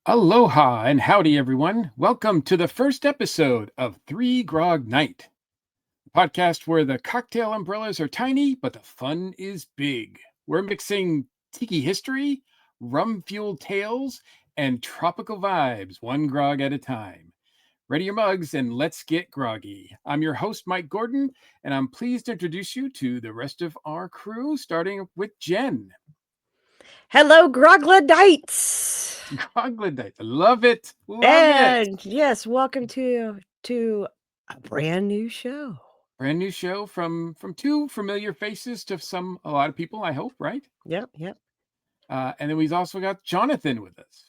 Aloha and howdy, everyone. Welcome to the first episode of Three Grog Night, a podcast where the cocktail umbrellas are tiny, but the fun is big. We're mixing tiki history, rum fueled tales, and tropical vibes, one grog at a time. Ready your mugs and let's get groggy. I'm your host, Mike Gordon, and I'm pleased to introduce you to the rest of our crew, starting with Jen. Hello, Grogladites! Groglidite. Love it. Love it. And yes, welcome to a brand new show. Brand new show from two familiar faces to a lot of people, I hope, right? Yep. And then we've also got Jonathan with us.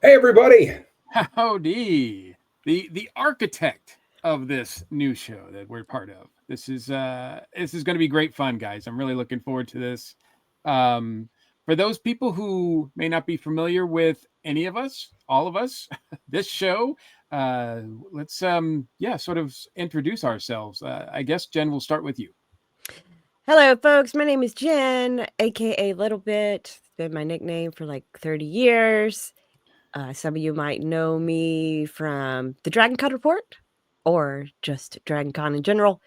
Hey, everybody. Howdy. The architect of this new show that we're part of. This is going to be great fun, guys. I'm really looking forward to this. For those people who may not be familiar with any of us, all of us, this show, let's sort of introduce ourselves. I guess Jen, will start with you. Hello, folks. My name is Jen, aka Little Bit. It's been my nickname for like 30 years. Some of you might know me from the Dragon Con Report or just Dragon Con in general.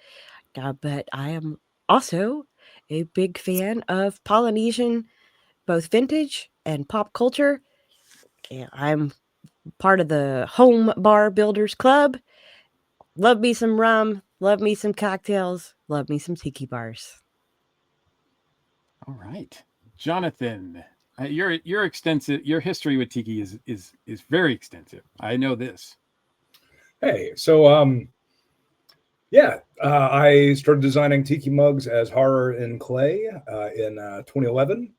But I am also a big fan of Polynesian, both vintage and pop culture. I'm part of the Home Bar Builders Club. Love me some rum, love me some cocktails, love me some tiki bars. All right, Jonathan, your extensive your history with tiki is very extensive. I know this. Hey, I started designing tiki mugs as horror in clay in 2011.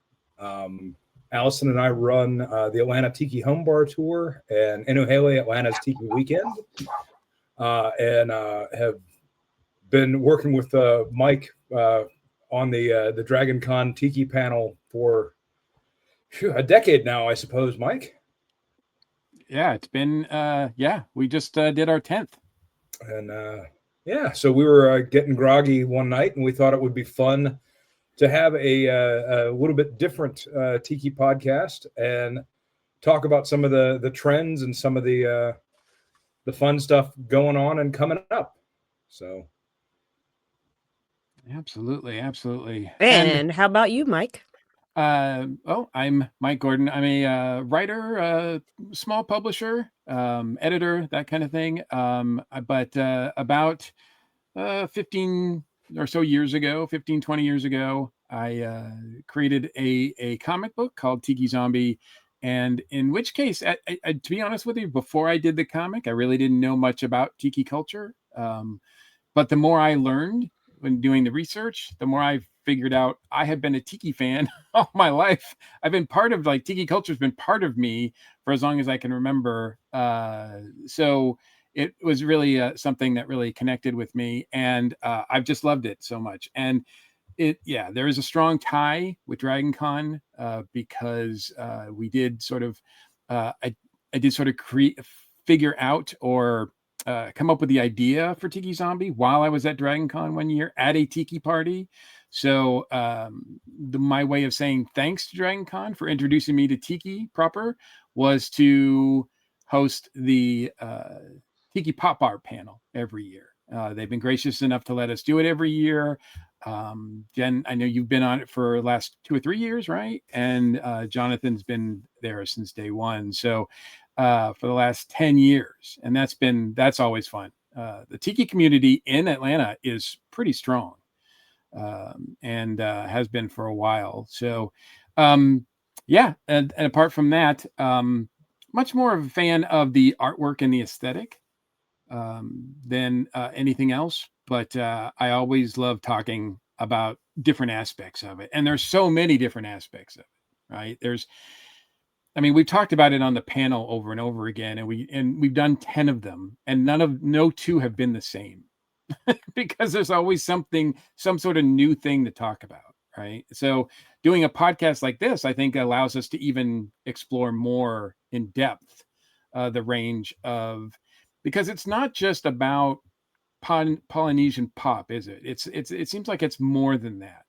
Allison and I run the Atlanta Tiki Home Bar Tour and Inuhele Atlanta's Tiki Weekend, and have been working with Mike on the Dragon Con Tiki panel for a decade now, I suppose, Mike. Yeah, it's been we just did our 10th. And so we were getting groggy one night, and we thought it would be fun to have a little bit different tiki podcast and talk about some of the trends and some of the fun stuff going on and coming up. So, Absolutely. And how about you, Mike? I'm Mike Gordon. I'm a writer, small publisher, editor, that kind of thing. But about 15 or so years ago, 15, 20 years ago, I created a comic book called Tiki Zombie. And in which case, to be honest with you, before I did the comic, I really didn't know much about tiki culture. But the more I learned when doing the research, the more I figured out I have been a tiki fan all my life. I've been part of tiki culture has been part of me for as long as I can remember. So it was really something that really connected with me, and I've just loved it so much. And there is a strong tie with Dragon Con because we did sort of I did sort of figure out or come up with the idea for Tiki Zombie while I was at Dragon Con one year at a tiki party. So my way of saying thanks to Dragon Con for introducing me to tiki proper was to host the Tiki Pop Art panel every year. They've been gracious enough to let us do it every year. Jen, I know you've been on it for the last 2 or 3 years, right? And Jonathan's been there since day one. So for the last 10 years. And that's always fun. The tiki community in Atlanta is pretty strong and has been for a while. So, and apart from that, much more of a fan of the artwork and the aesthetic than anything else. But I always love talking about different aspects of it. And there's so many different aspects of it, right? We've talked about it on the panel over and over again, and we've done 10 of them, and no two have been the same because there's always some sort of new thing to talk about, right? So doing a podcast like this, I think, allows us to even explore more in depth the range of, because it's not just about Polynesian pop, is it? It seems like it's more than that.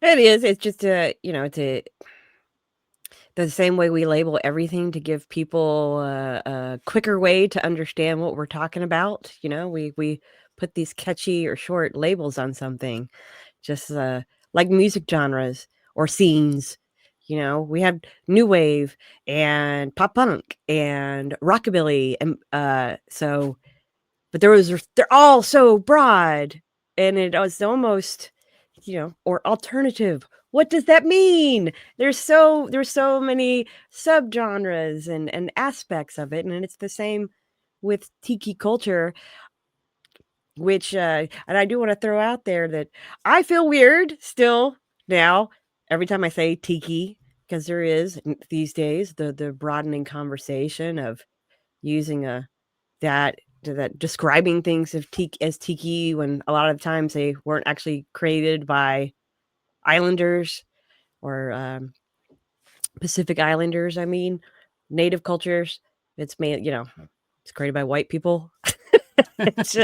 It is. It's just the same way we label everything to give people a quicker way to understand what we're talking about. You know, we put these catchy or short labels on something, just like music genres or scenes. You know, we have new wave and pop punk and rockabilly, and but they're all so broad, and it was almost, or alternative. What does that mean? There's so many subgenres and aspects of it, and it's the same with tiki culture, which and I do want to throw out there that I feel weird still now every time I say tiki, because there is these days the broadening conversation of using that describing things of tiki as tiki, when a lot of times they weren't actually created by islanders or Pacific Islanders. I mean, native cultures. It's made, it's created by white people. It's,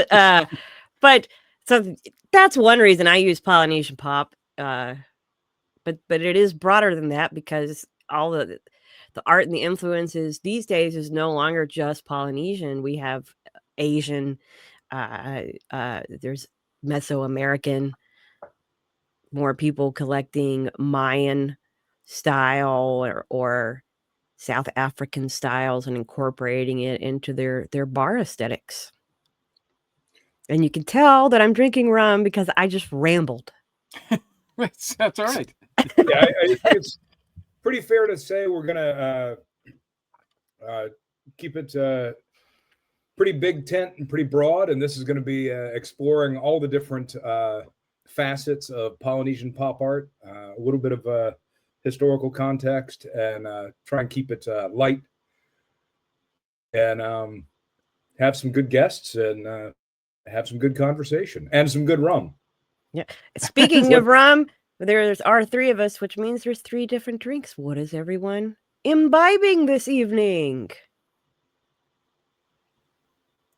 but so that's one reason I use Polynesian pop. But it is broader than that, because all the art and the influences these days is no longer just Polynesian. We have Asian, there's Mesoamerican, more people collecting Mayan style or South African styles and incorporating it into their bar aesthetics. And you can tell that I'm drinking rum because I just rambled. That's all right. Yeah, I think it's pretty fair to say we're gonna keep it pretty big tent and pretty broad, and this is going to be exploring all the different facets of Polynesian pop art, a little bit of historical context, and try and keep it light, and have some good guests, and have some good conversation, and some good rum. Yeah. Speaking of rum, there are three of us, which means there's three different drinks. What is everyone imbibing this evening?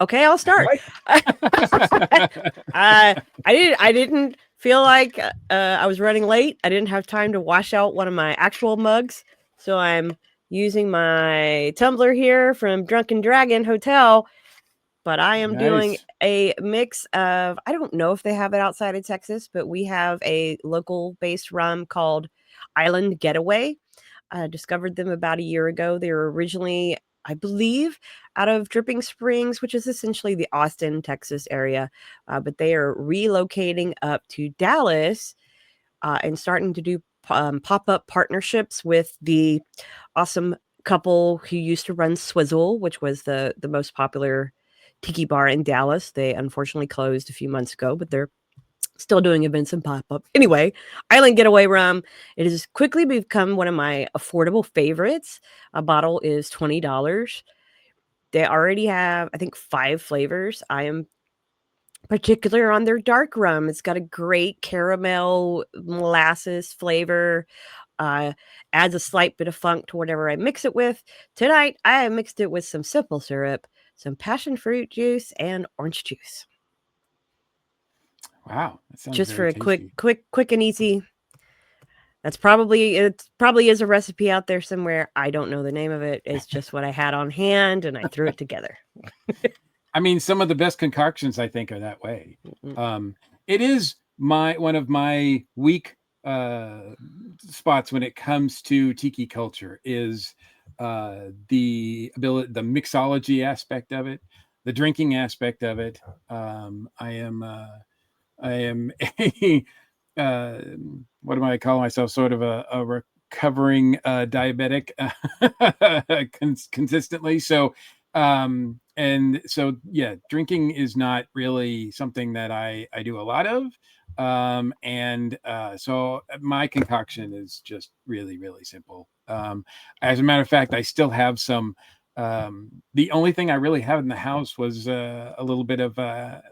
Okay, I'll start. I didn't feel like I was running late. I didn't have time to wash out one of my actual mugs, so I'm using my tumbler here from Drunken Dragon Hotel. But I am doing a mix of, I don't know if they have it outside of Texas, but we have a local-based rum called Island Getaway. I discovered them about a year ago. They were originally, I believe, out of Dripping Springs, which is essentially the Austin, Texas area. But they are relocating up to Dallas and starting to do pop-up partnerships with the awesome couple who used to run Swizzle, which was the most popular tiki bar in Dallas. They unfortunately closed a few months ago, but they're still doing events and pop-up. Anyway, Island Getaway rum. It has quickly become one of my affordable favorites. A bottle is $20. They already have, I think, 5 flavors. I am particular on their dark rum. It's got a great caramel molasses flavor. Adds a slight bit of funk to whatever I mix it with. Tonight, I mixed it with some simple syrup, some passion fruit juice, and orange juice. Wow, that sounds just very for a tasty. quick and easy. It probably is a recipe out there somewhere. I don't know the name of it. It's just what I had on hand, and I threw it together. I mean, some of the best concoctions, I think, are that way. It is one of my weak spots when it comes to tiki culture is the mixology aspect of it, the drinking aspect of it. I am a what do I call myself? Sort of a recovering diabetic consistently. So and so yeah, drinking is not really something that I do a lot of. So my concoction is just really, really simple. As a matter of fact, I still have some. The only thing I really have in the house was a little bit of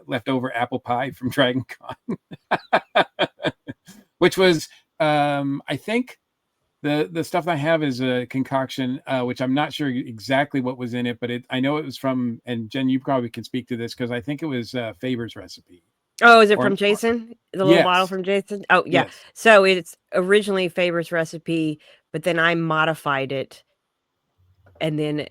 leftover apple pie from Dragon Con, which was I think the stuff I have is a concoction, which I'm not sure exactly what was in it, but I know it was from, and Jen, you probably can speak to this because I think it was Faber's recipe. Oh, is it from Jason? The little bottle Yes. from Jason? Oh, yeah. Yes. So it's originally Faber's recipe, but then I modified it. And then,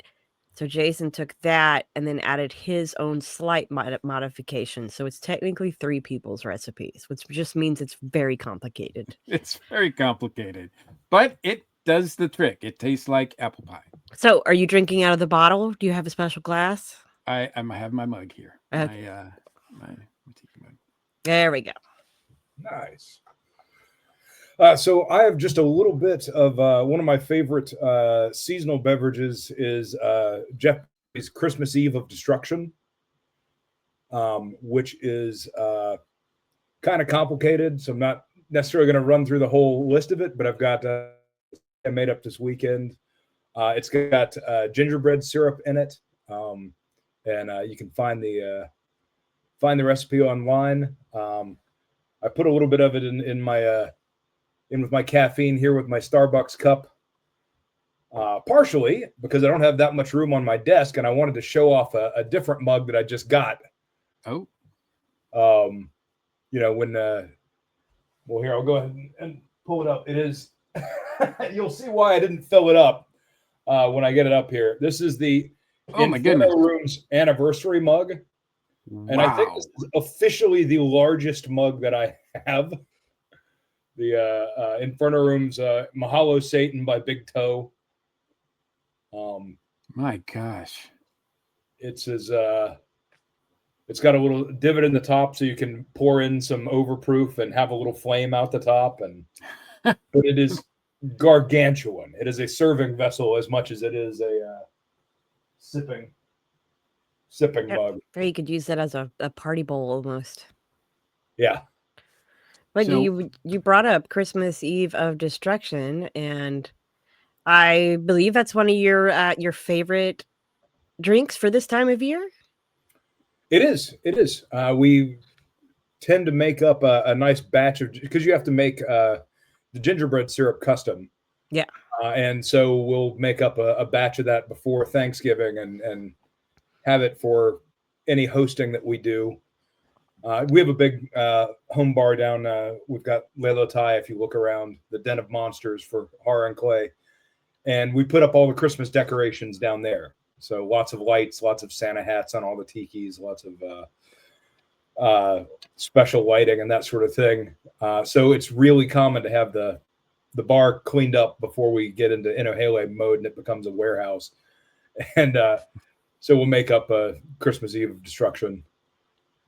so Jason took that and then added his own slight modification. So it's technically 3 people's recipes, which just means it's very complicated. It's very complicated, but it does the trick. It tastes like apple pie. So are you drinking out of the bottle? Do you have a special glass? I have my mug here. Okay. My tiki mug. There we go. Nice. So I have just a little bit of one of my favorite seasonal beverages is Jeffrey's Christmas Eve of Destruction, which is kind of complicated. So I'm not necessarily going to run through the whole list of it, but I've got I made up this weekend. It's got gingerbread syrup in it, and you can find the recipe online. I put a little bit of it in my in with my caffeine here with my Starbucks cup, partially because I don't have that much room on my desk, and I wanted to show off a different mug that I just got. Oh, you know, when well, here I'll go ahead and pull it up. It is. You'll see why I didn't fill it up when I get it up here. This is the Inferno Room's anniversary mug. And I think this is officially the largest mug that I have. The Inferno Room's Mahalo Satan by Big Toe. My gosh. It's got a little divot in the top so you can pour in some overproof and have a little flame out the top. But it is gargantuan. It is a serving vessel as much as it is a sipping mug. Or you could use that as a party bowl almost. Yeah. But so, you brought up Christmas Eve of Destruction, and I believe that's one of your favorite drinks for this time of year. It is. We tend to make up a nice batch of, because you have to make the gingerbread syrup custom. Yeah. And so we'll make up a batch of that before Thanksgiving and have it for any hosting that we do. We have a big home bar down. We've got Lelo Tai, if you look around, the Den of Monsters for Horror and Clay. And we put up all the Christmas decorations down there. So lots of lights, lots of Santa hats on all the tikis, lots of special lighting and that sort of thing. So it's really common to have the bar cleaned up before we get into Inohele mode and it becomes a warehouse. And so we'll make up a Christmas Eve of Destruction.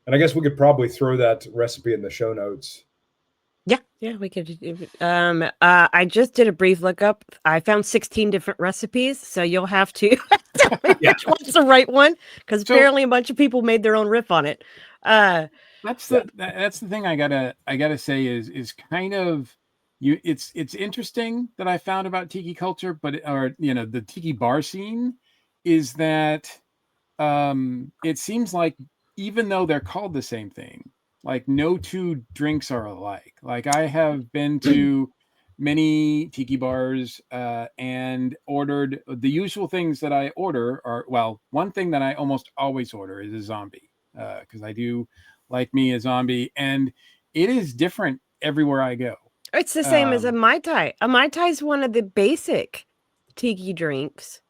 And I guess we could probably throw that recipe in the show notes. Yeah, we could. I just did a brief lookup. I found 16 different recipes, so you'll have to tell me which one's the right one, because apparently a bunch of people made their own riff on it. That's the thing I gotta say is kind of it's interesting that I found about tiki culture, but the tiki bar scene is that it seems like even though they're called the same thing, like no two drinks are alike. Like I have been to many tiki bars and ordered the usual things that I order are, well, one thing that I almost always order is a zombie because I do like me a zombie, and it is different everywhere I go. It's the same as a Mai Tai. A Mai Tai is one of the basic tiki drinks,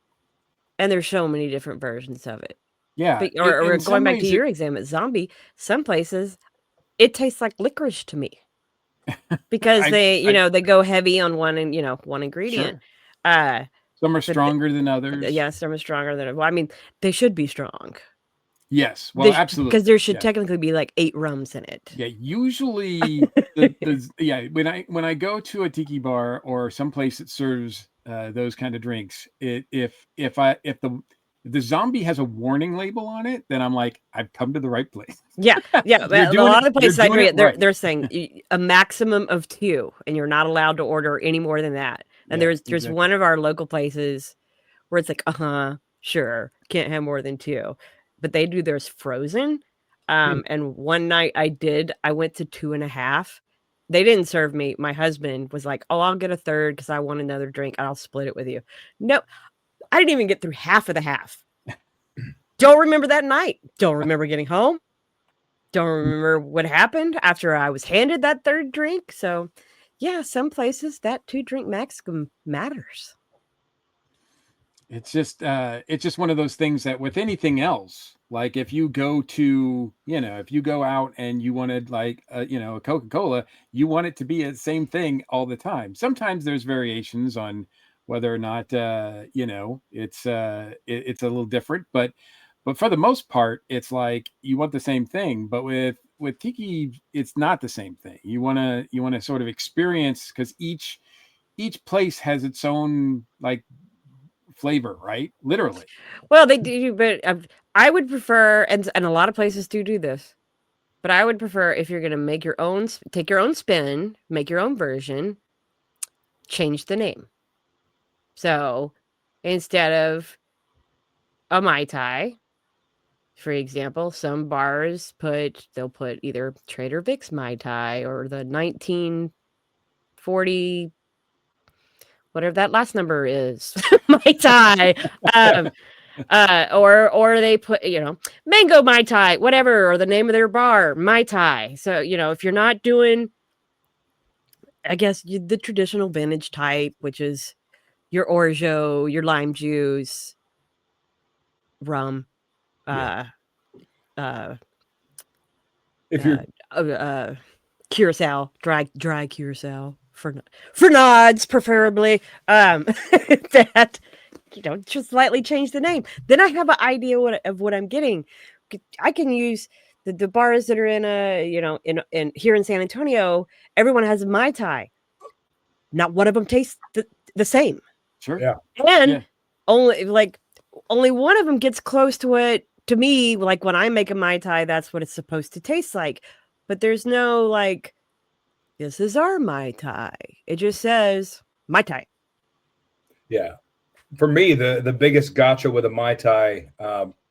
and there's so many different versions of it. Yeah. But, or going back to your exam at zombie, some places it tastes like licorice to me because they go heavy on one ingredient. Sure. Some are stronger than others. Yeah, some are stronger than. Well, I mean, they should be strong. Yes, well, absolutely, because there should technically be like 8 rums in it. Yeah, usually, when I go to a tiki bar or someplace that serves those kind of drinks, if the zombie has a warning label on it, then I'm like, I've come to the right place. Yeah. A lot of the places I drink it, they're saying a maximum of 2, and you're not allowed to order any more than that. And there's one of our local places where it's like, sure, can't have more than 2, but they do theirs frozen. And one night I went to 2.5. They didn't serve me. My husband was like, "Oh, I'll get a third because I want another drink, and I'll split it with you." No. I didn't even get through half of the half. Don't remember that night. Don't remember getting home. Don't remember what happened after I was handed that third drink. So Yeah, some places that 2-drink maximum matters. It's just one of those things that with anything else, like if you go to, if you go out and you wanted like, a Coca-Cola, you want it to be the same thing all the time. Sometimes there's variations on whether or not, it's a little different, but for the most part, it's like you want the same thing. But with Tiki, it's not the same thing. You want to sort of experience, because each place has its own like flavor, right? Literally. Well, they do, but I would prefer, and a lot of places do this, but I would prefer if you're going to make your own, take your own spin, make your own version, change the name. So instead of a Mai Tai, for example, some bars they'll put either Trader Vic's Mai Tai or the 1940, whatever that last number is, Mai Tai. Or they put, mango Mai Tai, whatever, or the name of their bar, Mai Tai. So, if you're not doing, I guess, the traditional vintage type, which is your orgeat, your lime juice, rum, Yeah. uh, If you're curacao, dry curacao for nods, preferably. That just slightly change the name. Then I have an idea of what I'm getting. I can use the bars that are in in here in San Antonio. Everyone has a Mai Tai. Not one of them tastes the same. Sure. Yeah. And Yeah. only one of them gets close to what, to me, like when I make a Mai Tai, that's what it's supposed to taste like. But there's no like, this is our Mai Tai. It just says Mai Tai. Yeah. For me, the biggest gotcha with a Mai Tai,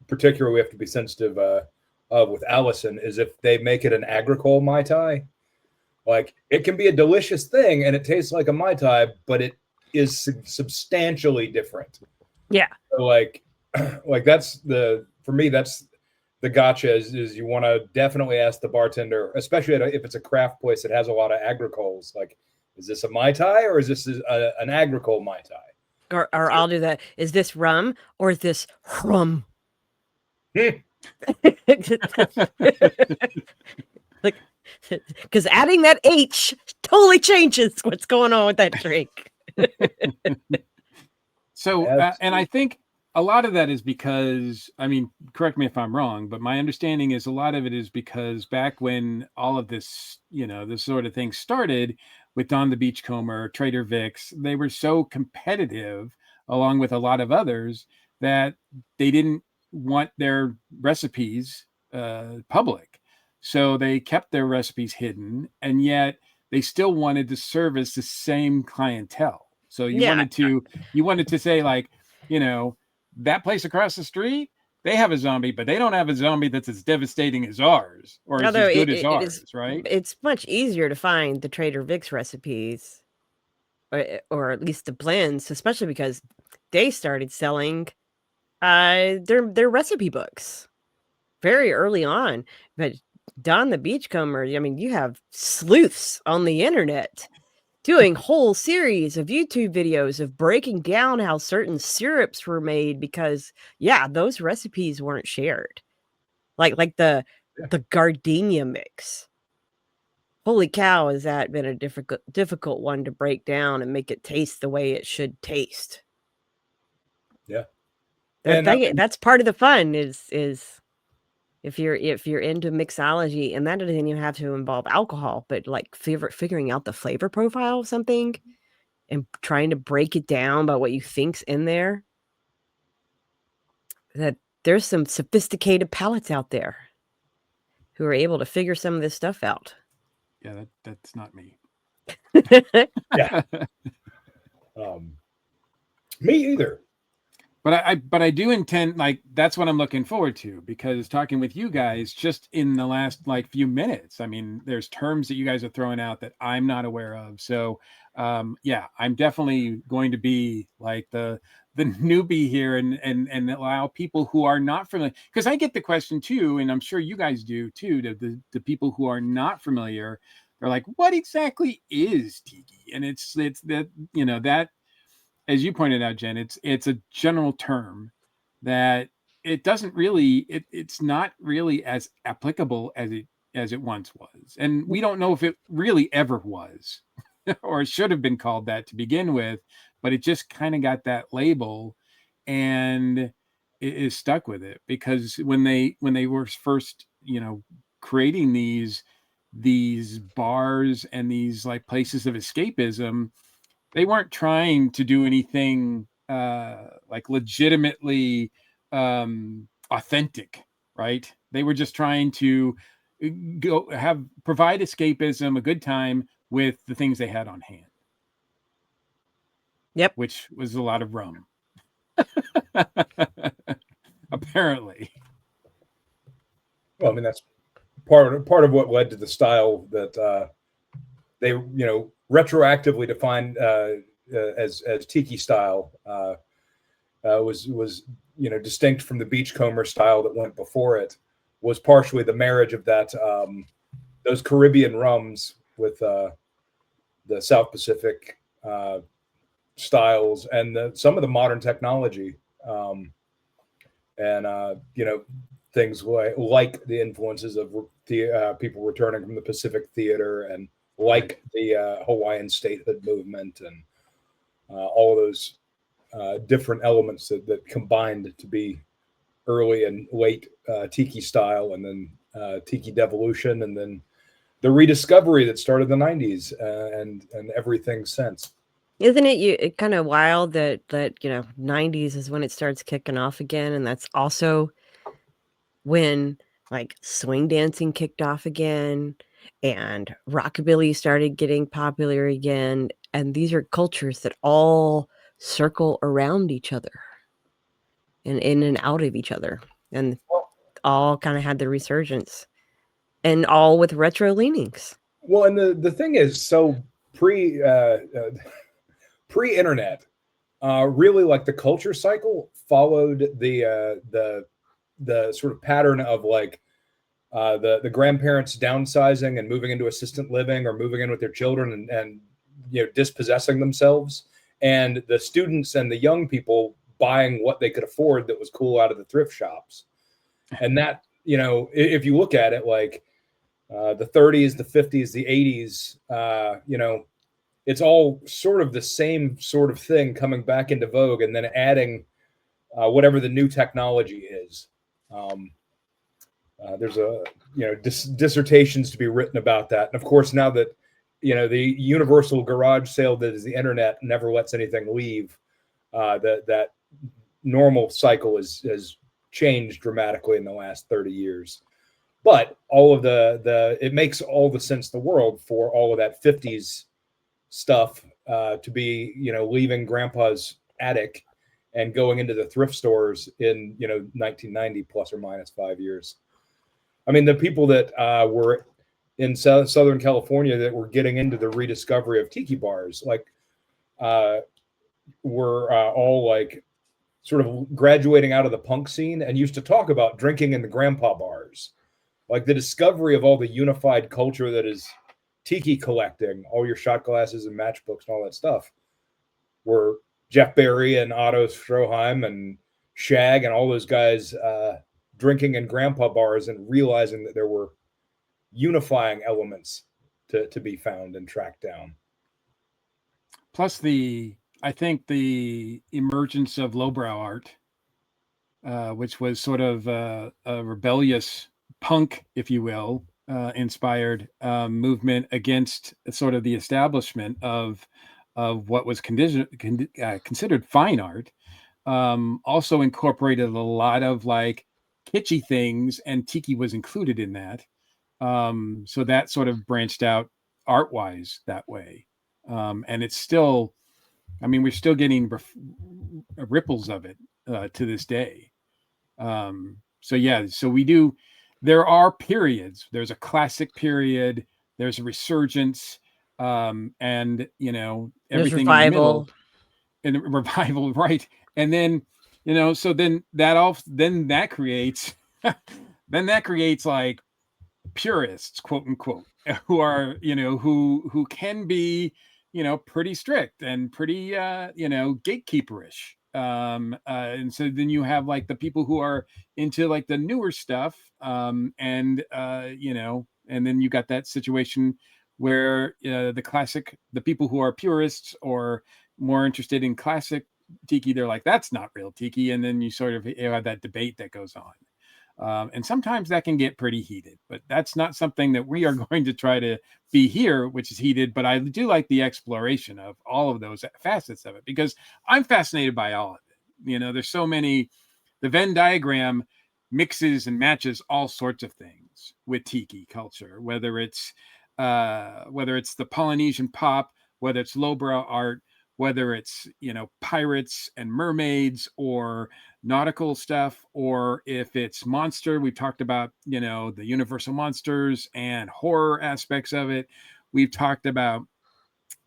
particularly we have to be sensitive of with Allison, is if they make it an agricole Mai Tai. Like, it can be a delicious thing and it tastes like a Mai Tai, but it is substantially different. Yeah. So like that's for me, that's the gotcha is you want to definitely ask the bartender, especially if it's a craft place that has a lot of agricoles, like, is this a Mai Tai or is this an agricole Mai Tai? Or I'll do that. Is this rum or is this rum? Like, because adding that H totally changes what's going on with that drink. So, and I think a lot of that is because, I mean, correct me if I'm wrong, but my understanding is a lot of it is because back when all of this, this sort of thing started with Don the Beachcomber, Trader Vic's, they were so competitive along with a lot of others that they didn't want their recipes public. So they kept their recipes hidden, and yet they still wanted to service the same clientele. So you wanted to say, like, that place across the street, they have a zombie, but they don't have a zombie that's as devastating as ours or as good as ours, right? It's much easier to find the Trader Vic's recipes, or at least the blends, especially because they started selling their recipe books very early on. But Don the Beachcomber, I mean, you have sleuths on the internet doing whole series of YouTube videos of breaking down how certain syrups were made because, those recipes weren't shared. Like the gardenia mix. Holy cow, has that been a difficult one to break down and make it taste the way it should taste? Yeah. That's part of the fun is if you're into mixology, and that doesn't even have to involve alcohol, but like figuring out the flavor profile of something and trying to break it down by what you think's in there. That there's some sophisticated palates out there who are able to figure some of this stuff out. Yeah, that's not me. Yeah. Me either. But I do intend, like, that's what I'm looking forward to, because talking with you guys just in the last like few minutes, I mean, there's terms that you guys are throwing out that I'm not aware of. So yeah, I'm definitely going to be like the newbie here and allow people who are not familiar, because I get the question too, and I'm sure you guys do too, the people who are not familiar. are like, what exactly is tiki? And it's that, that, as you pointed out, Jen, it's a general term that it doesn't really, it's not really as applicable as it once was. And we don't know if it really ever was or it should have been called that to begin with, but it just kind of got that label, and it is stuck with it, because when they were first, creating these bars and these like places of escapism, they weren't trying to do anything like legitimately authentic, right? They were just trying to provide escapism, a good time with the things they had on hand. Yep. Which was a lot of rum. Apparently. Well, I mean, that's part of what led to the style that they retroactively defined as tiki style, was distinct from the beachcomber style that went before it, was partially the marriage of that those Caribbean rums with the South Pacific styles and some of the modern technology, and things like the influences of the people returning from the Pacific Theater, and like the Hawaiian statehood movement, and all of those different elements that combined to be early and late tiki style, and then tiki devolution, and then the rediscovery that started in the 90s, and everything since. Isn't it kind of wild that 90s is when it starts kicking off again, and that's also when like swing dancing kicked off again and rockabilly started getting popular again, and these are cultures that all circle around each other and in and out of each other, and all kind of had the resurgence, and all with retro leanings. Well, and the thing is, so pre-internet, really, like, the culture cycle followed the sort of pattern of like the grandparents downsizing and moving into assistant living, or moving in with their children, and dispossessing themselves, and the students and the young people buying what they could afford that was cool out of the thrift shops. And that, if you look at it, like the 30s, the 50s, the 80s, it's all sort of the same sort of thing coming back into vogue, and then adding whatever the new technology is. There's dissertations to be written about that. And of course, now that, the universal garage sale that is the internet never lets anything leave, that normal cycle has changed dramatically in the last 30 years. But all of it makes all the sense in the world for all of that 50s stuff to be, leaving grandpa's attic and going into the thrift stores in 1990, plus or minus 5 years. I mean, the people that were in Southern California that were getting into the rediscovery of tiki bars, like, were all like sort of graduating out of the punk scene, and used to talk about drinking in the grandpa bars. Like, the discovery of all the unified culture that is tiki collecting, all your shot glasses and matchbooks and all that stuff, were Jeff Berry and Otto Stroheim and Shag and all those guys drinking in grandpa bars and realizing that there were unifying elements to be found and tracked down. Plus I think the emergence of lowbrow art, which was sort of a rebellious punk, if you will, inspired movement against sort of the establishment of what was considered fine art, also incorporated a lot of like kitschy things, and tiki was included in that. So that sort of branched out art-wise that way. And it's still, I mean, we're still getting ripples of it to this day. So yeah, so we do. There are periods. There's a classic period. There's a resurgence, and everything in the middle. And revival, right? And then so then that creates like purists, quote unquote, who are, who can be, pretty strict and pretty, gatekeeperish. And so then you have like the people who are into like the newer stuff, and then you got that situation where the people who are purists or more interested in classic tiki, they're like, that's not real tiki, and then you sort of have that debate that goes on. And sometimes that can get pretty heated, but that's not something that we are going to try to be here, which is heated. But I do like the exploration of all of those facets of it, because I'm fascinated by all of it. There's so many. The Venn diagram mixes and matches all sorts of things with tiki culture, whether it's the Polynesian pop, whether it's lowbrow art, whether it's pirates and mermaids or nautical stuff, or if it's monster. We've talked about the universal monsters and horror aspects of it. We've talked about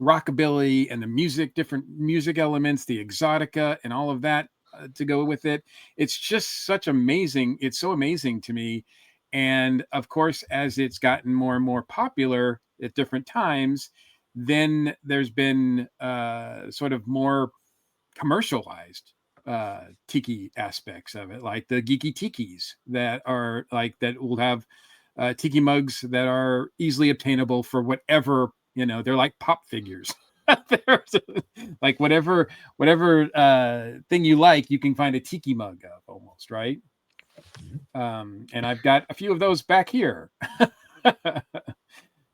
rockabilly and the music, different music elements, the exotica and all of that to go with it. It's so amazing to me. And of course, as it's gotten more and more popular at different times, then there's been sort of more commercialized tiki aspects of it, like the geeky tikis that will have tiki mugs that are easily obtainable for whatever, they're like pop figures. Like whatever thing you like, you can find a tiki mug of, almost, right? And I've got a few of those back here.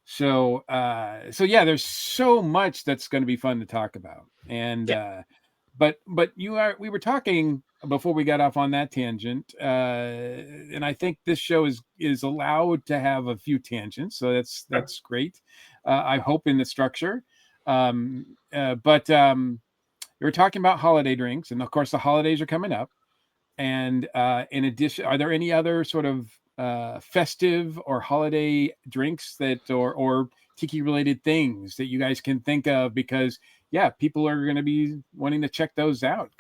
So yeah, there's so much that's going to be fun to talk about. And but we were talking before we got off on that tangent, and I think this show is allowed to have a few tangents, so that's great. I hope in the structure. But we were talking about holiday drinks, and of course the holidays are coming up. And in addition, are there any other sort of festive or holiday drinks or tiki related things that you guys can think of? Because people are going to be wanting to check those out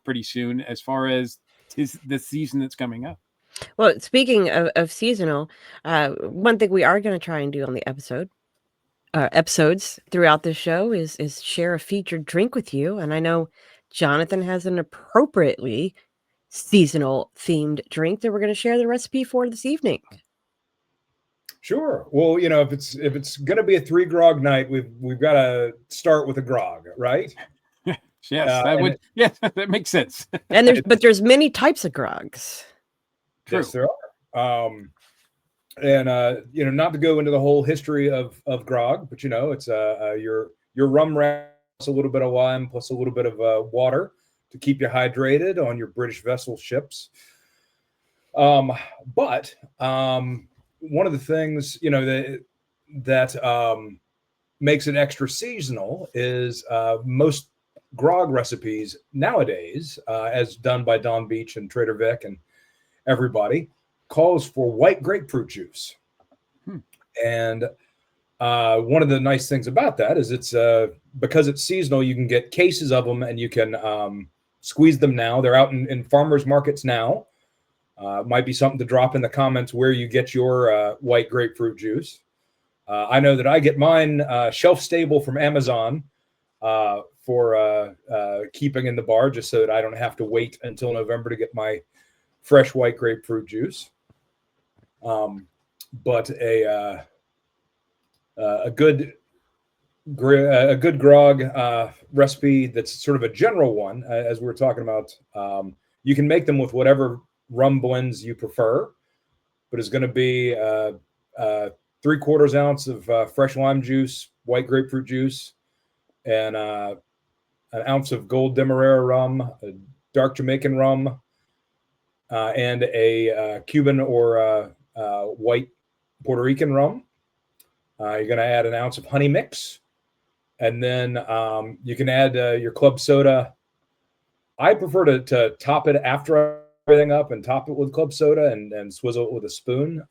pretty soon, as far as the season that's coming up. Well, speaking of seasonal, one thing we are going to try and do on the episodes throughout the show is share a featured drink with you. And I know Jonathan has an appropriately seasonal themed drink that we're going to share the recipe for this evening. Sure. Well, if it's going to be a 3 grog night, we've got to start with a grog, right? Yes, that makes sense. And there's many types of grogs. True. Yes, there are. And not to go into the whole history of grog, but it's your rum plus a little bit of lime plus a little bit of water to keep you hydrated on your British vessel ships. But one of the things that makes it extra seasonal is most grog recipes nowadays, as done by Don Beach and Trader Vic and everybody, calls for white grapefruit juice. And one of the nice things about that is it's because it's seasonal, you can get cases of them and you can squeeze them now. They're out in farmers markets now. Might be something to drop in the comments where you get your white grapefruit juice. I know that I get mine shelf stable from Amazon for keeping in the bar, just so that I don't have to wait until November to get my fresh white grapefruit juice. But a good grog recipe that's sort of a general one, as we were talking about. You can make them with whatever rum blends you prefer, but it's going to be 3/4 ounce of fresh lime juice, white grapefruit juice, and an ounce of Gold Demerara rum, a dark Jamaican rum, and a Cuban or white Puerto Rican rum. You're going to add an ounce of honey mix, and then you can add your club soda. I prefer to top it after everything up and top it with club soda and swizzle it with a spoon.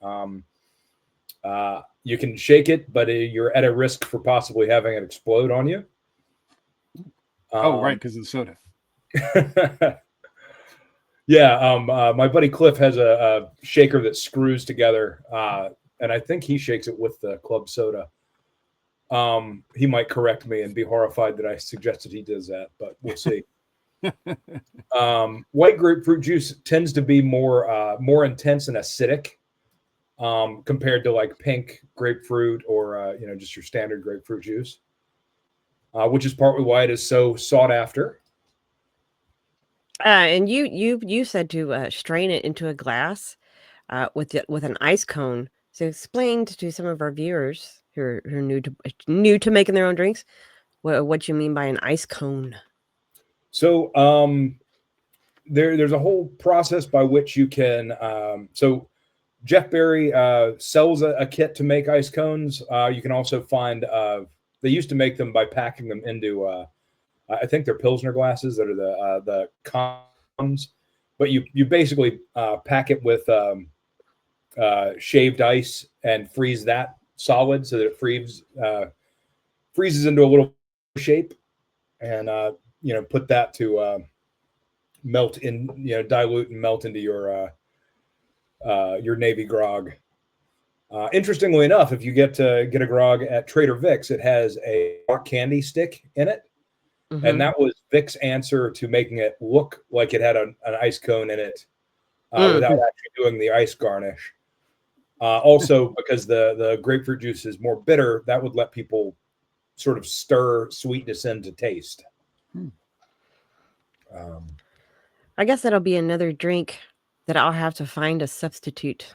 You can shake it, but you're at a risk for possibly having it explode on you. Right, because of the soda. Yeah, my buddy Cliff has a shaker that screws together and I think he shakes it with the club soda. He might correct me and be horrified that I suggested he does that, but we'll see. White grapefruit juice tends to be more intense and acidic compared to like pink grapefruit or just your standard grapefruit juice, which is partly why it is so sought after. And you said to strain it into a glass with an ice cone. So explain to some of our viewers who are new to making their own drinks what you mean by an ice cone. So there's a whole process by which you can. So Jeff Berry sells a kit to make ice cones. You can also find. They used to make them by packing them into. I think they're Pilsner glasses that are the cones, but you basically pack it with shaved ice and freeze that solid so that it freezes into a little shape, and put that to melt in, dilute and melt into your Navy grog. Interestingly enough, if you get a grog at Trader Vic's, it has a rock candy stick in it. Mm-hmm. And that was Vic's answer to making it look like it had an ice cone in it without actually doing the ice garnish. Also, because the grapefruit juice is more bitter, that would let people sort of stir sweetness into taste. I guess that'll be another drink that I'll have to find a substitute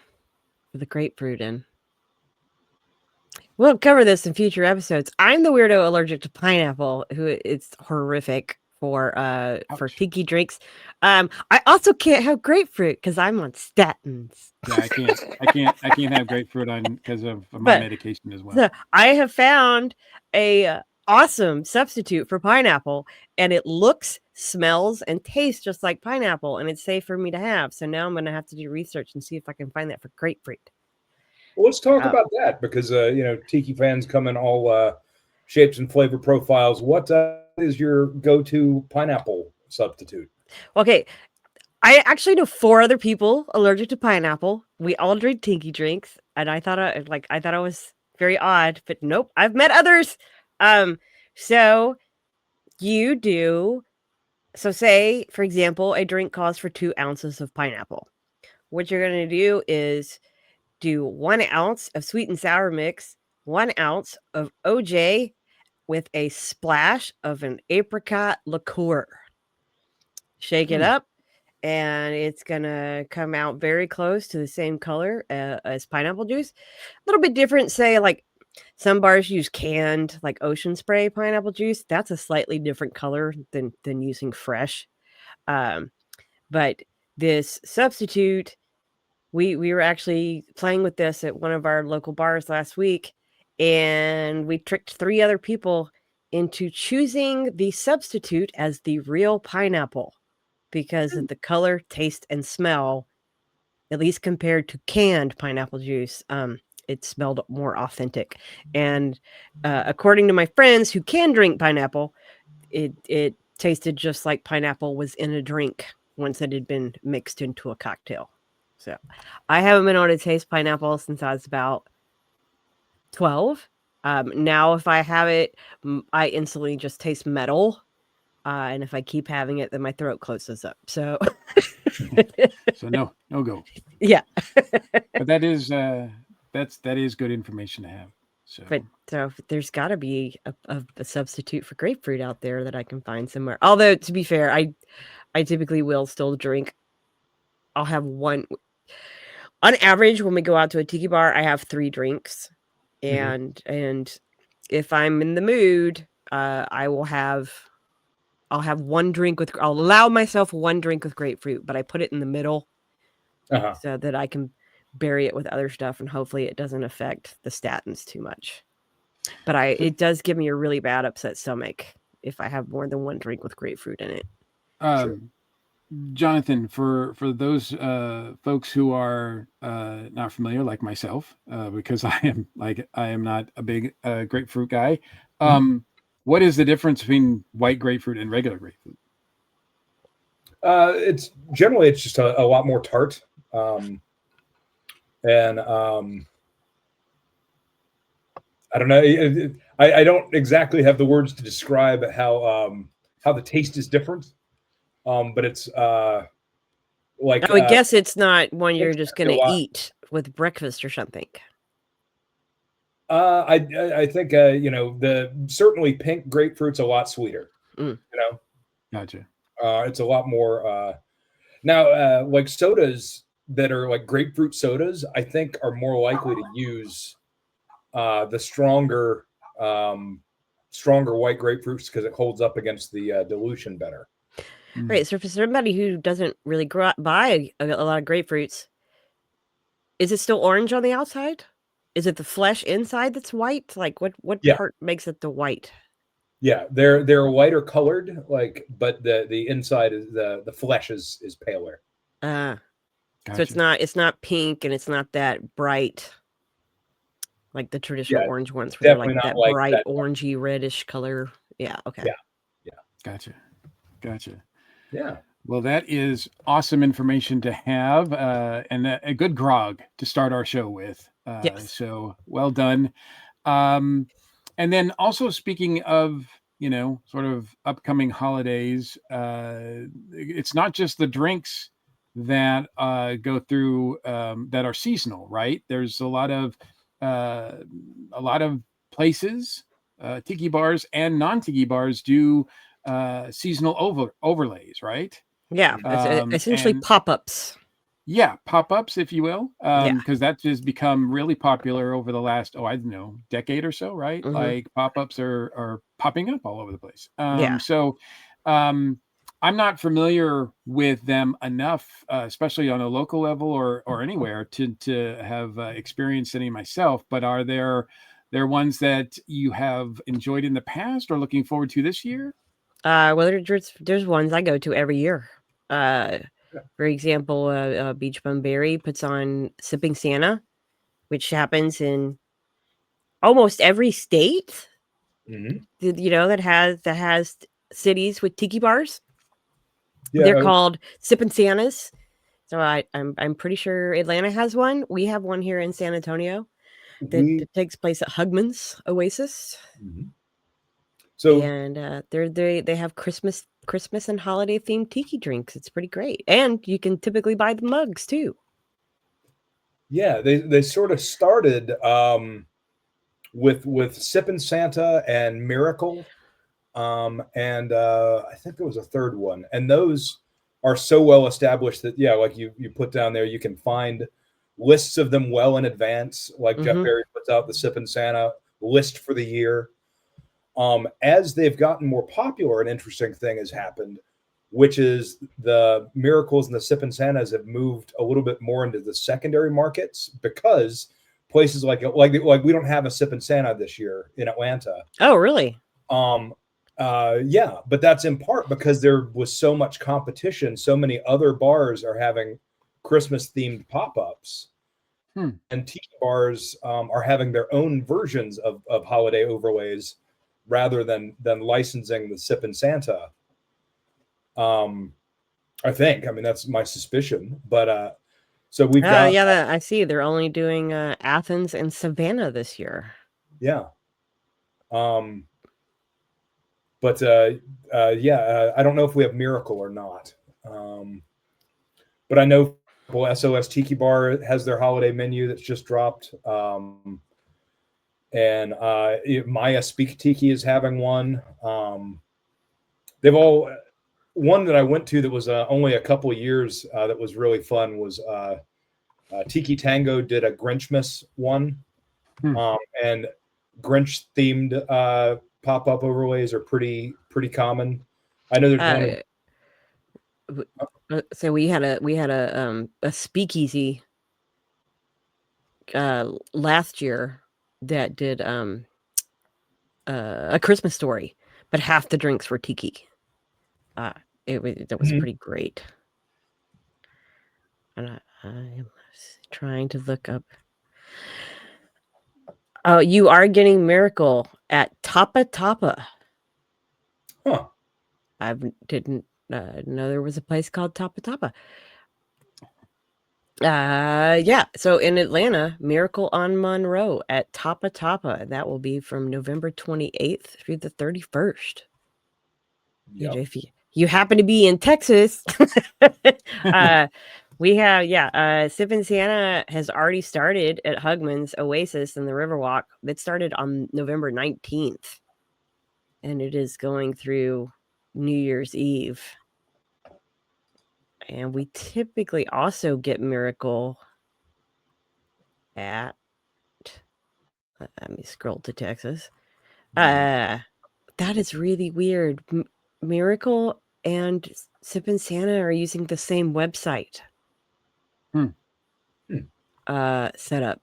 for the grapefruit in. We'll cover this in future episodes. I'm the weirdo allergic to pineapple, who it's horrific for tiki drinks. I also can't have grapefruit because I'm on statins. Yeah, I can't have grapefruit because of my medication as well. So I have found a awesome substitute for pineapple, and it looks, smells, and tastes just like pineapple, and it's safe for me to have. So now I'm going to have to do research and see if I can find that for grapefruit. Well, let's talk about that because Tiki fans come in all shapes and flavor profiles. What is your go-to pineapple substitute? Okay, I actually know 4 other people allergic to pineapple. We all drink Tiki drinks, and I thought I was very odd, but nope, I've met others. So you do. So say, for example, a drink calls for 2 ounces of pineapple. What you're going to do is do 1 ounce of sweet and sour mix, 1 ounce of OJ with a splash of an apricot liqueur. Shake it up, and it's going to come out very close to the same color as pineapple juice. A little bit different, say, like some bars use canned, like Ocean Spray pineapple juice. That's a slightly different color than using fresh. But this substitute, we were actually playing with this at one of our local bars last week, and we tricked 3 other people into choosing the substitute as the real pineapple because of the color, taste, and smell, at least compared to canned pineapple juice. It smelled more authentic. And according to my friends who can drink pineapple, it tasted just like pineapple was in a drink once it had been mixed into a cocktail. So I haven't been able to taste pineapple since I was about 12. Now, if I have it, I instantly just taste metal. And if I keep having it, then my throat closes up. So, so no go. Yeah. But that is good information to have. So there's got to be a substitute for grapefruit out there that I can find somewhere. Although, to be fair, I typically will still drink. I'll have one. On average, when we go out to a tiki bar, I have 3 drinks, and if I'm in the mood, I'll have 1 drink with. I'll allow myself 1 drink with grapefruit, but I put it in the middle so that I can bury it with other stuff, and hopefully it doesn't affect the statins too much. But it does give me a really bad upset stomach if I have more than 1 drink with grapefruit in it. Sure. Jonathan, for those folks who are not familiar, like myself, because I am not a big grapefruit guy. What is the difference between white grapefruit and regular grapefruit? It's just a lot more tart, and I don't know. I don't exactly have the words to describe how the taste is different. But it's like I would guess it's not one you're just a going to lot. eat with breakfast or something. I think the certainly pink grapefruit's a lot sweeter. Mm. You know, Gotcha. it's a lot more. Now, like sodas that are like grapefruit sodas, I think are more likely to use the stronger white grapefruits because it holds up against the dilution better. Mm. Right. So for somebody who doesn't really buy a lot of grapefruits, is it still orange on the outside? Is it the flesh inside that's white? Like what Yeah. part makes it the white? Yeah, they're lighter colored, like, but the inside is the flesh is paler. So Gotcha. it's not pink and it's not that bright like the traditional Yeah, orange ones where they're definitely like not that like bright that. orangey reddish color. Yeah, okay. Yeah, yeah, Gotcha. Gotcha. yeah. Well, that is awesome information to have, and a good grog to start our show with. Yes. So well done. And then also speaking of, sort of upcoming holidays, it's not just the drinks that go through that are seasonal, right? There's uh, a lot of places, tiki bars and non-tiki bars do seasonal overlays, right? Yeah, it's essentially And pop-ups. yeah, pop-ups, if you will, Yeah. because that has become really popular over the last, I don't know, decade or so, right? Mhm. Like pop-ups are popping up all over the place. Yeah. So I'm not familiar with them enough, especially on a local level or anywhere to have experienced any myself. But are there ones that you have enjoyed in the past or looking forward to this year? Well, there's ones I go to every year. For example, Beach Bum Berry puts on Sipping Santa, which happens in almost every state. Mhm. That has cities with tiki bars. Yeah, They're called Sipping Santas. So I'm pretty sure Atlanta has one. We have one here in San Antonio that takes place at Hugman's Oasis. Mhm. So And they have Christmas and holiday themed tiki drinks. It's pretty great, and you can typically buy the mugs too. yeah, they sort of started with Sippin' Santa and Miracle, and I think there was a third one, and those are so well established that yeah, like you put down there, you can find lists of them well in advance. Like Jeff Mm-hmm. Berry puts out the Sippin' Santa list for the year. As they've gotten more popular, an interesting thing has happened, which is the Miracles and the Sippin' Santas have moved a little bit more into the secondary markets because places like we don't have a Sippin' Santa this year in Atlanta. Oh, really? Um, yeah, but that's in part because there was so much competition. So many other bars are having Christmas themed pop ups, and tiki bars are having their own versions of holiday overlays rather than licensing the Sippin' Santa. I think. I mean, that's my suspicion. But so we've got Yeah, I see. They're only doing Athens and Savannah this year. yeah. Um, but yeah, I don't know if we have Miracle or not. But I know SOS Tiki Bar has their holiday menu that's just dropped. And Maya Speak Tiki is having one. They've all one that I went to that was only a couple of years that was really fun was Tiki Tango did a Grinchmas one, and Grinch themed pop up overlays are pretty common. I know there's one. So we had a speakeasy last year that did A Christmas Story, but half the drinks were tiki. That was pretty great. And I'm trying to look up. Oh, you are getting Miracle at Tapa Tapa. Huh. I didn't know there was a place called Tapa Tapa. Yeah. So in Atlanta, Miracle on Monroe at Tapa Tapa. That will be from November 28th through the 31st. Yep. If you happen to be in Texas, we have, Sip and Sienna has already started at Hugman's Oasis in the Riverwalk. That started on November 19th. And it is going through New Year's Eve. And we typically also get Miracle at, let me scroll to Texas. That is really weird. Miracle and Sip and Santa are using the same website. Setup.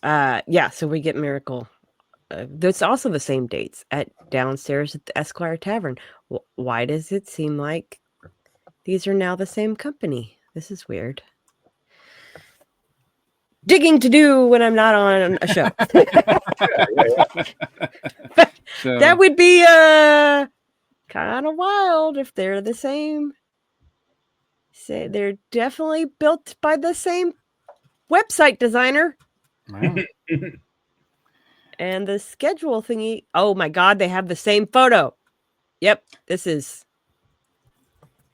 Yeah, so we get Miracle. That's also the same dates at downstairs at the Esquire Tavern. Why does it seem like these are now the same company? This is weird. Digging to do when I'm not on a show. So, that would be kind of wild if they're the same. Say they're definitely built by the same website designer. wow. And the schedule thingy. Oh my God, they have the same photo. Yep, this is.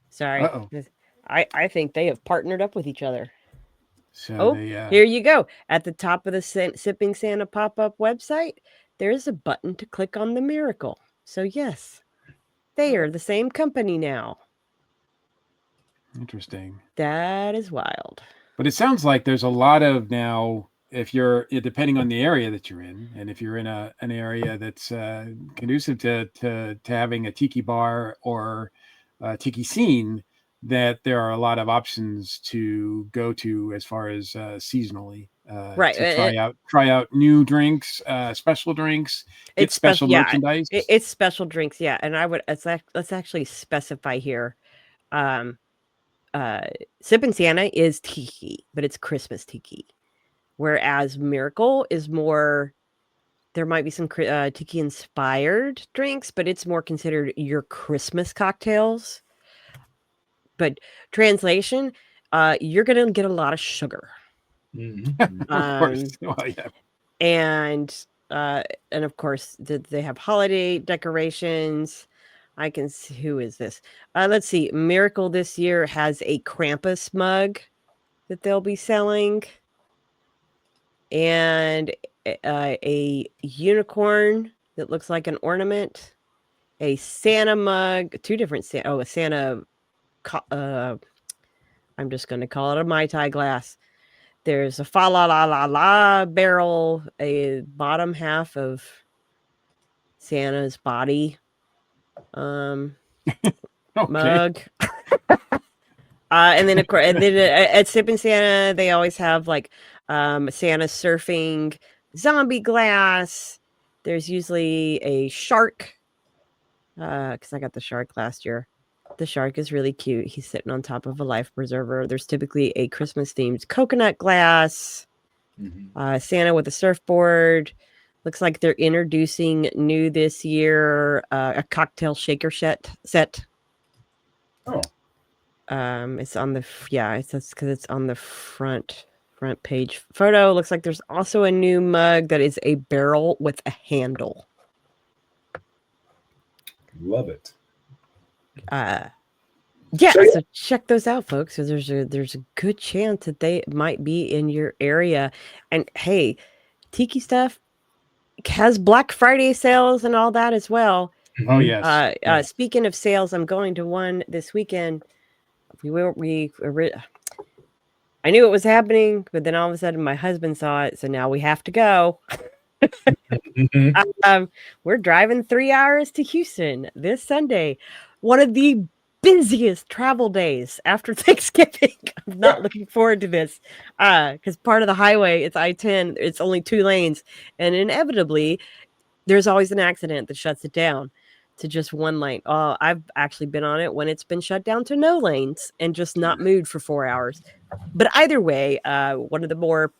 Sorry. Uh-oh. I think they have partnered up with each other. So here you go. At the top of the Sipping Santa pop-up website, there's a button to click on the Miracle. So yes, they are the same company now. Interesting. That is wild. But it sounds like there's a lot of now, if you're depending on the area that you're in, and if you're in an area that's conducive to having a tiki bar or a tiki scene, that there are a lot of options to go to as far as seasonally, right? To try out new drinks, special drinks, get special merchandise. It's special drinks, yeah. And let's actually specify here. Sip and Santa is tiki, but it's Christmas tiki. Whereas Miracle is more, there might be some tiki inspired drinks, but it's more considered your Christmas cocktails. But translation, you're going to get a lot of sugar. Of course. Well, yeah. And of course, they have holiday decorations. I can see, who is this? Let's see. Miracle this year has a Krampus mug that they'll be selling. And a unicorn that looks like an ornament. A Santa mug. Two different Santa. Oh, a Santa. I'm just going to call it a Mai Tai glass. There's a fa la la la la barrel. A bottom half of Santa's body. Okay. Mug. And then of course, at Sip and Santa, they always have like Santa surfing zombie glass. There's usually a shark. Because I got the shark last year. The shark is really cute. He's sitting on top of a life preserver. There's typically a Christmas themed coconut glass. Santa with a surfboard. Looks like they're introducing new this year a cocktail shaker set. Oh. It's on the it's because it's on the front page photo. Looks like there's also a new mug that is a barrel with a handle. Love it. So check those out, folks. So there's a good chance that they might be in your area. And hey, Tiki stuff has Black Friday sales and all that as well. Oh yes. Speaking of sales, I'm going to one this weekend. I knew it was happening, but then all of a sudden my husband saw it, so now we have to go. We're driving 3 hours to Houston this Sunday. One of the busiest travel days after Thanksgiving. I'm not looking forward to this because part of the highway, it's I-10, it's only 2 lanes, and inevitably there's always an accident that shuts it down to just 1 lane. I've actually been on it when it's been shut down to no lanes and just not moved for 4 hours. But either way, one of the more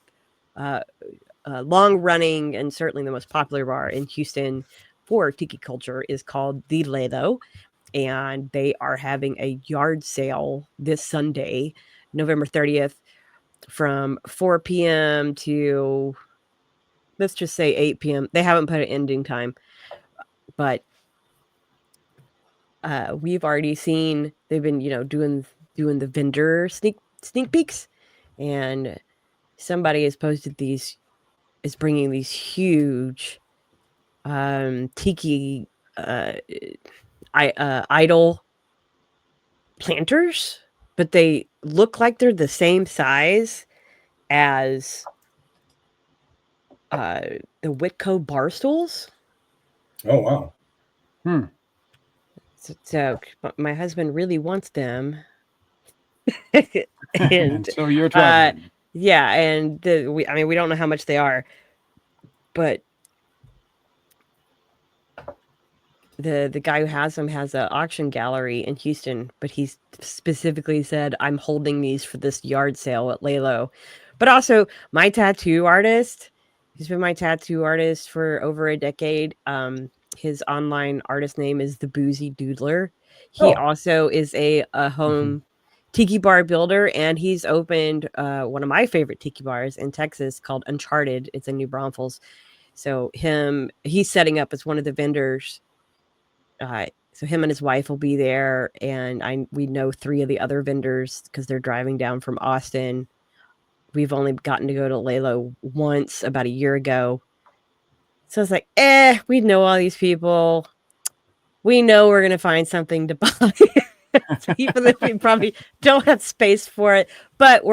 long-running and certainly the most popular bar in Houston for Tiki culture is called The Lado. And they are having a yard sale this Sunday, November 30th, from 4 p.m. to, let's just say 8 p.m. They haven't put an ending time, but we've already seen they've been, doing the vendor sneak peeks, and somebody has posted is bringing these huge tiki idol planters, but they look like they're the same size as the Whitco bar stools. Oh, wow. So my husband really wants them. And And so you're traveling. yeah, and we don't know how much they are, but the guy who has them has an auction gallery in Houston, but he's specifically said, I'm holding these for this yard sale at Lalo. But also my tattoo artist, he's been my tattoo artist for over a decade. His online artist name is the Boozy Doodler. He also is a home tiki bar builder, and he's opened one of my favorite tiki bars in Texas called Uncharted. It's in New Braunfels. So he's setting up as one of the vendors. So him and his wife will be there, and we know 3 of the other vendors because they're driving down from Austin. We've only gotten to go to Lalo once about a year ago. So it's like, we know all these people. We know we're going to find something to buy. Even if we probably don't have space for it. But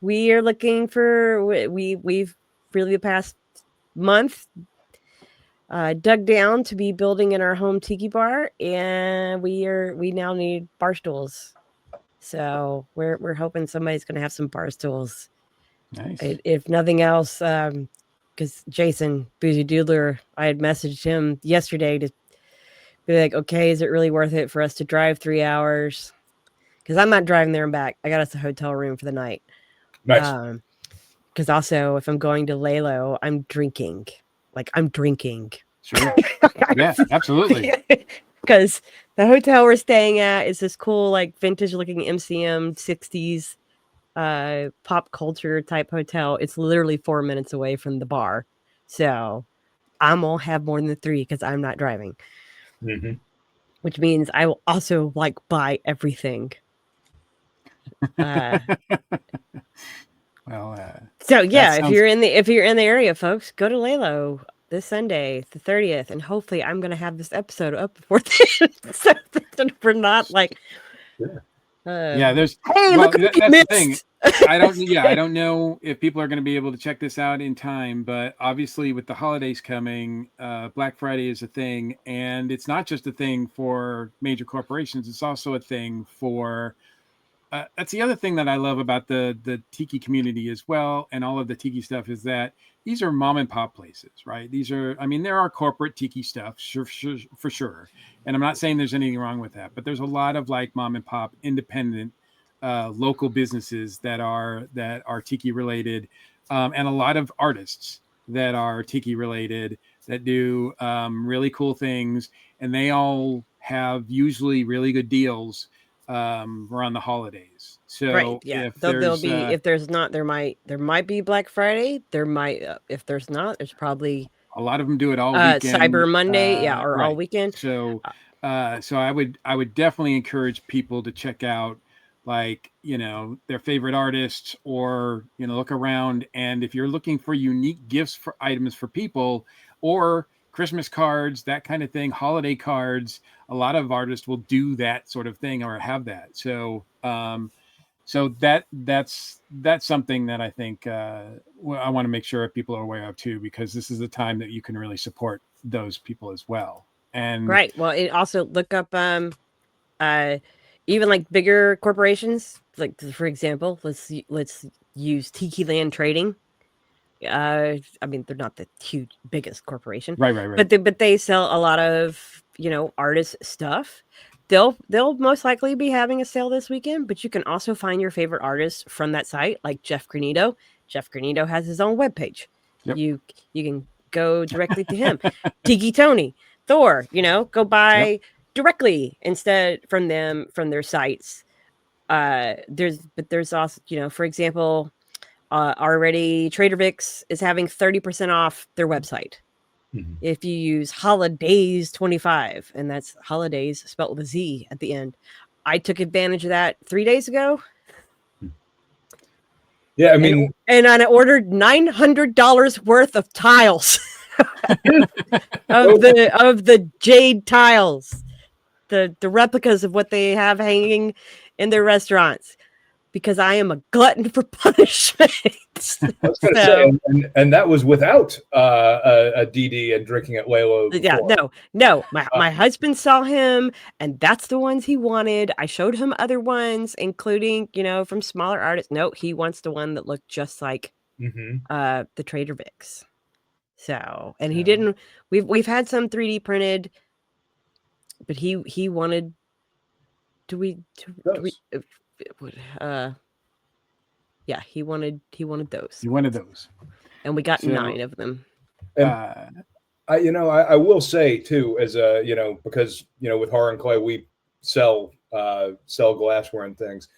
we are looking for, we've really the past month dug down to be building in our home tiki bar, and we now need bar stools. So we're hoping somebody's going to have some bar stools. Nice. If nothing else, because Jason Boozy Doodler, I had messaged him yesterday to be like, okay, is it really worth it for us to drive 3 hours? Because I'm not driving there and back. I got us a hotel room for the night. Nice. Because also, if I'm going to Lalo, I'm drinking. I'm drinking. Sure. Yeah, absolutely. Because the hotel we're staying at is this cool, vintage looking MCM 60s pop culture type hotel. It's literally 4 minutes away from the bar. So I'm going to have more than 3 because I'm not driving. Mm-hmm. Which means I will also buy everything. Well, so yeah, if you're in the area, folks, go to Lalo this Sunday, the 30th, and hopefully I'm going to have this episode up before then, so that we're not there's hey, look what that's missed. the thing. I don't know if people are going to be able to check this out in time, but obviously with the holidays coming, Black Friday is a thing, and it's not just a thing for major corporations. It's also a thing for that's the other thing that I love about the Tiki community as well, and all of the Tiki stuff, is that these are mom and pop places, right? There are corporate Tiki stuff, for sure. And I'm not saying there's anything wrong with that, but there's a lot of mom and pop, independent, local businesses that are Tiki related, and a lot of artists that are Tiki related that do really cool things, and they all have usually really good deals around the holidays. So right, yeah, there'll be, if there's not, there might be Black Friday. There might, if there's not, there's probably a lot of them do it all weekend, Cyber Monday, or right. all weekend. So I would definitely encourage people to check out their favorite artists, or look around. And if you're looking for unique gifts for items for people, or Christmas cards, that kind of thing, holiday cards, a lot of artists will do that sort of thing or have that. So that's something that I think I want to make sure people are aware of too, because this is a time that you can really support those people as well. And right. Well, it also look up even bigger corporations, for example, let's use Tiki Land Trading. They're not the huge biggest corporation, right. But they sell a lot of artist stuff. They'll most likely be having a sale this weekend, but you can also find your favorite artists from that site, like Jeff Granito. Jeff Granito has his own webpage. Yep. You can go directly to him. Tiki Tony, Thor, go buy directly instead from their sites. there's also, for example, already Trader Vic's is having 30% off their website. Mhm. If you use holidays 25, and that's holidays spelled with a Z at the end. I took advantage of that 3 days ago. Yeah, I mean, and I ordered $900 worth of tiles of the jade tiles, the replicas of what they have hanging in their restaurants, because I am a glutton for punishment. I was going to say, and that was without a DD and drinking at Laylo before. Yeah, no. My husband saw him, and that's the ones he wanted. I showed him other ones, including, from smaller artists. No, he wants the one that looked just like the Trader Vic's. So, and he didn't. We've had some 3D printed, but he wanted. Yeah, he wanted those. You wanted those, and we got 9 of them. And I will say too, as because with Horror and Clay we sell glassware and things.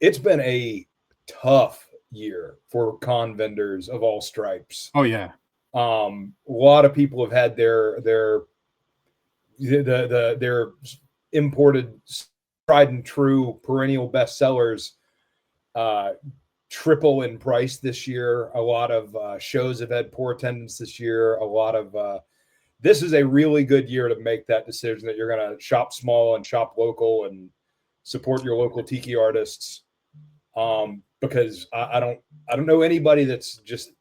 It's been a tough year for con vendors of all stripes. Oh yeah. A lot of people have had their imported tried and true perennial bestsellers triple in price this year. A lot of shows have had poor attendance this year. A lot of this is a really good year to make that decision that you're going to shop small and shop local and support your local tiki artists. Because I don't know anybody that's just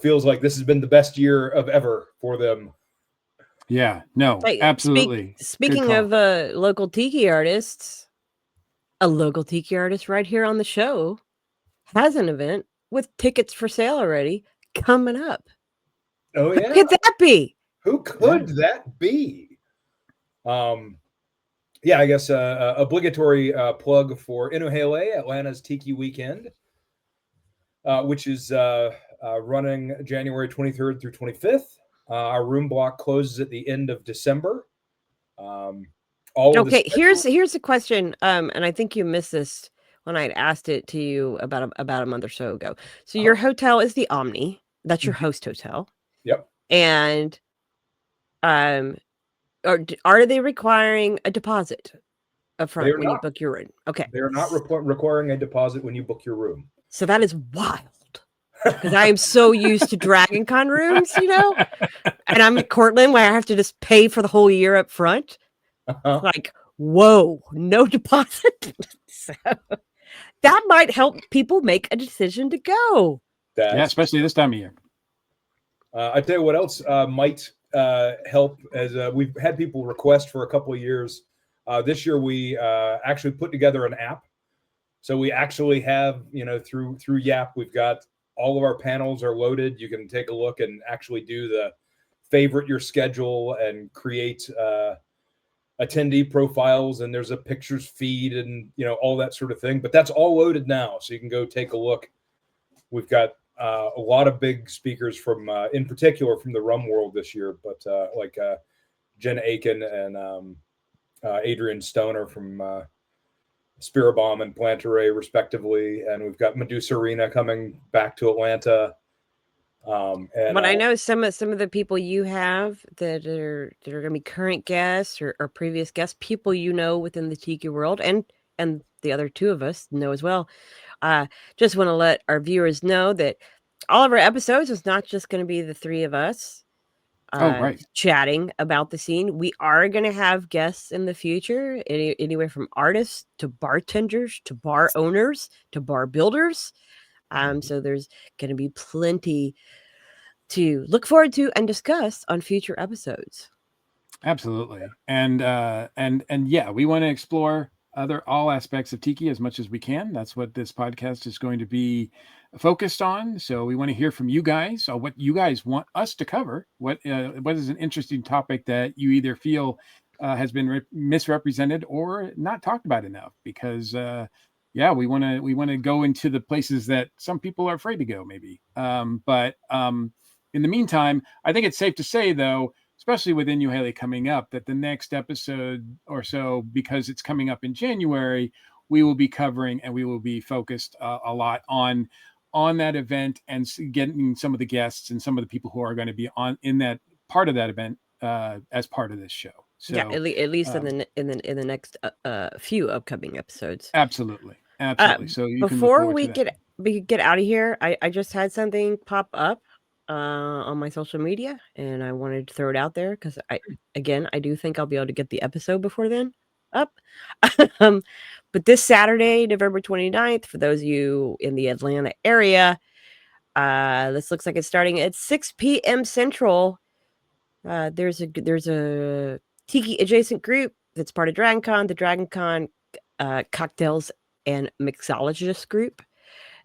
feels like this has been the best year of ever for them. Yeah, no, absolutely. Speaking of local tiki artists, a local tiki artist right here on the show has an event with tickets for sale already coming up. Oh yeah, who could that be? Who could that be? Yeah, I guess obligatory plug for Inuhele, Atlanta's Tiki Weekend, which is running January 23rd through 25th. Our room block closes at the end of December. Here's a question, and I think you missed this when I had asked it to you about a month or so ago. So your hotel is the Omni. That's your host hotel. Yep. And are they requiring a deposit upfront when you book your room? Okay. They are not requiring a deposit when you book your room. So that is wild. Because I am so used to Dragon Con rooms, and I'm in Cortland where I have to just pay for the whole year up front. Like, whoa, no deposit. So that might help people make a decision to go. Yeah, especially this time of year. I tell you what else might help, as we've had people request for a couple of years. This year we actually put together an app. So we actually have, through Yap, we've got all of our panels are loaded. You can take a look and actually do the favorite your schedule and create attendee profiles, and there's a pictures feed and all that sort of thing. But that's all loaded now, so you can go take a look. We've got a lot of big speakers from, in particular, from the rum world this year, but like Jen Aiken and Adrian Stoner from Spiribomb and Plantaray, respectively, and we've got Medusa Arena coming back to Atlanta. But I know some of the people you have that are going to be current guests or previous guests, people within the tiki world, and the other two of us know as well. Just want to let our viewers know that all of our episodes is not just going to be the three of us chatting about the scene. We are going to have guests in the future, anywhere from artists to bartenders to bar owners to bar builders. So there's going to be plenty to look forward to and discuss on future episodes. Absolutely. And yeah, we want to explore all aspects of tiki as much as we can. That's what this podcast is going to be focused on. So we want to hear from you guys, what you guys want us to cover. What is an interesting topic that you either feel has been misrepresented or not talked about enough? Because we want to go into the places that some people are afraid to go, maybe. But in the meantime, I think it's safe to say, though, especially with Inuhele coming up, that the next episode or so, because it's coming up in January, we will be covering, and we will be focused a lot on that event and getting some of the guests and some of the people who are going to be in that part of that event as part of this show. So yeah, at least in the next few upcoming episodes. Absolutely. So you can look before forward we to that. get out of here, I just had something pop up on my social media, and I wanted to throw it out there because I do think I'll be able to get the episode before then up. But this Saturday, November 29th, for those of you in the Atlanta area, this looks like it's starting at 6 p.m. Central. There's a Tiki adjacent group that's part of DragonCon, the DragonCon Cocktails and Mixologist group.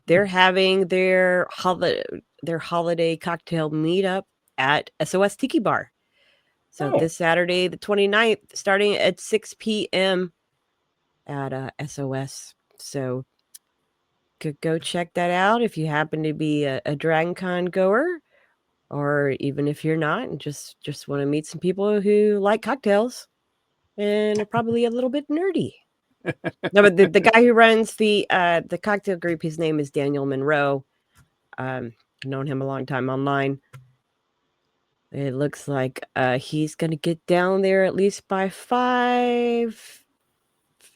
They're having their holiday cocktail meetup at SOS Tiki Bar. So this Saturday, the 29th, starting at 6 p.m. at SOS. So go check that out if you happen to be a DragonCon goer, or even if you're not and just want to meet some people who like cocktails and are probably a little bit nerdy. No, but the guy who runs the cocktail group, his name is Daniel Monroe. Known him a long time online. It looks like he's gonna get down there at least by 5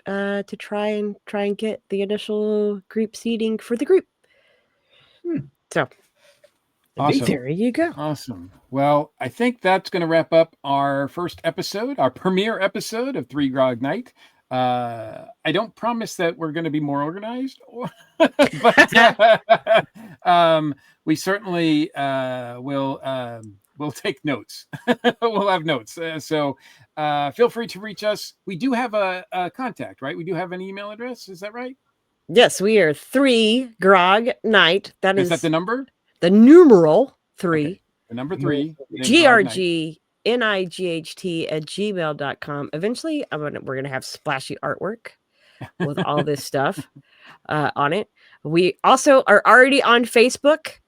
to try and get the initial group seating for the group. So Awesome. There you go. Awesome. Well, I think that's going to wrap up our first episode, our premiere episode of 3 Grog Night. I don't promise that we're going to be more organized, but we certainly we'll take notes. We'll have notes. So feel free to reach us. We do have a contact, right? We do have an email address. Is that right? Yes, we are 3 Grog Night. Is that the number? The numeral 3. Okay. The number 3. grgnight@gmail.com. Eventually, we're going to have splashy artwork with all this stuff on it. We also are already on Facebook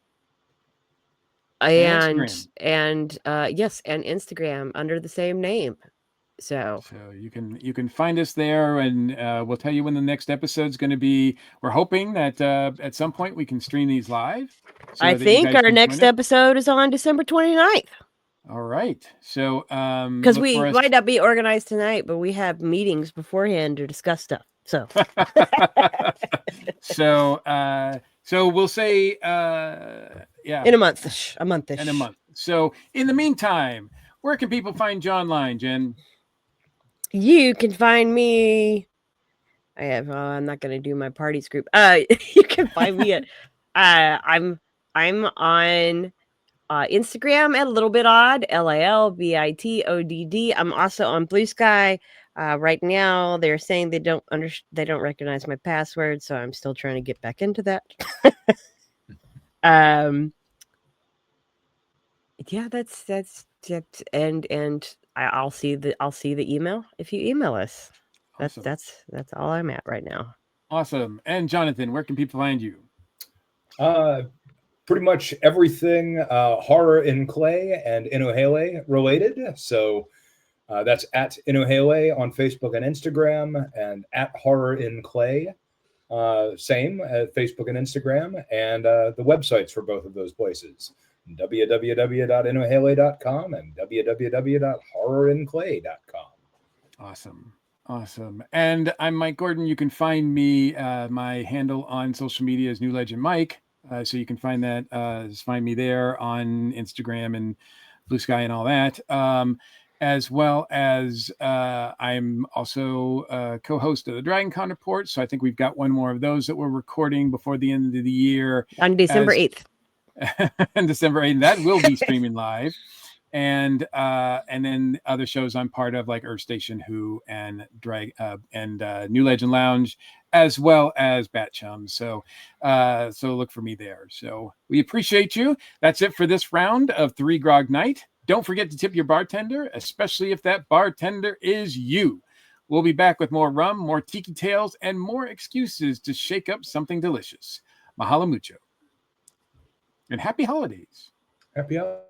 and Instagram under the same name. So you can find us there, and we'll tell you when the next episode is going to be. We're hoping that at some point we can stream these live. I think our next episode is on December 29th. All right. So because we might not be organized tonight, but we have meetings beforehand to discuss stuff. So so we'll say in a month-ish. In a month. So in the meantime, where can people find John Line, Jen? You can find me. I'm not going to do my parties group. You can find me at. I'm on Instagram at Little Bit Odd, LALBITODD. I'm also on Blue Sky. Right now, they're saying they don't recognize my password, so I'm still trying to get back into that. Yeah, that's and I'll see the email if you email us. Awesome. That's all I'm at right now. Awesome. And Jonathan, where can people find you? Pretty much everything horror in clay and Inohele related. So that's at Inohele on Facebook and Instagram, and at horror in clay, same at Facebook and Instagram, and the websites for both of those places: www.inohele.com and www.horrorinclay.com. Awesome. And I'm Mike Gordon. You can find me, my handle on social media is New Legend Mike. So you can find that, just find me there on Instagram and Blue Sky and all that. As well as I'm also a co-host of the DragonCon Report. So I think we've got one more of those that we're recording before the end of the year. On December 8th. On December 8th. That will be streaming live. And then other shows I'm part of, like Earth Station Who and New Legend Lounge, as well as Bat Chum. So look for me there. So we appreciate you. That's it for this round of 3 Grog Night. Don't forget to tip your bartender, especially if that bartender is you. We'll be back with more rum, more tiki tales, and more excuses to shake up something delicious. Mahalo mucho. And happy holidays. Happy holidays.